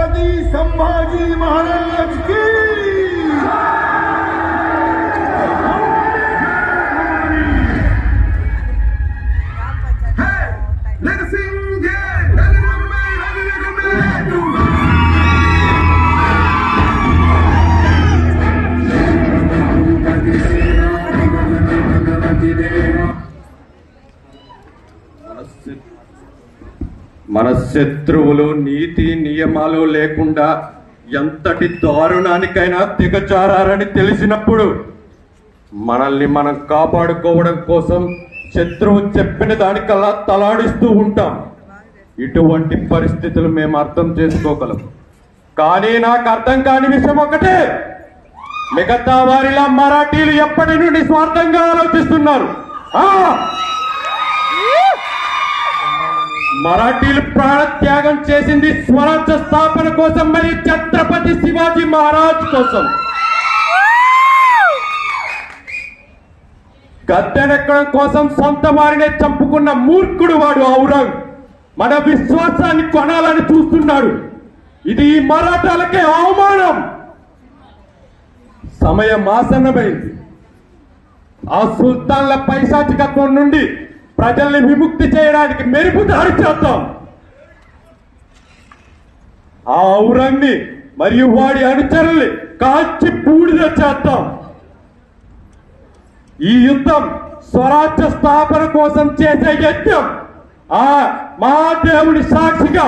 छत्रपति संभाजी महाराज की మన శత్రువులు నీతి నియమాలు లేకుండా ఎంతటి దారుణానికైనా దిగజారని తెలిసినప్పుడు మనల్ని మనం కాపాడుకోవడం కోసం శత్రువు చెప్పిన దానికల్లా తలాడిస్తూ ఉంటాం. ఇటువంటి పరిస్థితులు మేము అర్థం చేసుకోగలం. కానీ నాకు అర్థం కాని విషయం ఒకటే, మిగతా వారిలా మరాఠీలు ఎప్పటి నుండి స్వార్థంగా ఆలోచిస్తున్నారు. మరాఠీలు ప్రాణత్యాగం చేసింది స్వరాజ్య స్థాపన కోసం, మరి ఛత్రపతి శివాజీ మహారాజ్ కోసం. గద్దెనెక్కడం కోసం సొంత వారినే చంపుకున్న మూర్ఖుడు వాడు ఔరంగ్. మన విశ్వాసాన్ని కొనాలని చూస్తున్నాడు. ఇది ఈ మరాఠాలకే అవమానం. సమయం ఆసన్నమైంది. ఆ సుల్తాన్ల పైశాచికత్వం నుండి ప్రజల్ని విముక్తి చేయడానికి మెరుపు దారి చేద్దాం. ఆ ఔరంగ్ని మరియు వాడి అనుచరుల్ని కాల్చి బూడిద చేద్దాం. ఈ యుద్ధం స్వరాజ్య స్థాపన కోసం చేసే యజ్ఞం. ఆ మహాదేవుని సాక్షిగా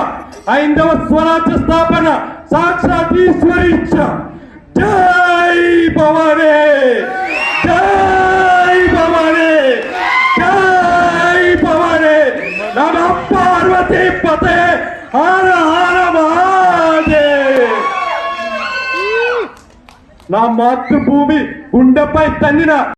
ఐదవ స్వరాజ్య స్థాపన సాక్షాత్ ఈశ్వరి ఇచ్చ. జై భవానీ, జై భవానీ, జై భవానీ. నమ పార్వతీ పతే, హర హర మహాదేవ్. నా మాతృభూమి గుండెపై తన్నిన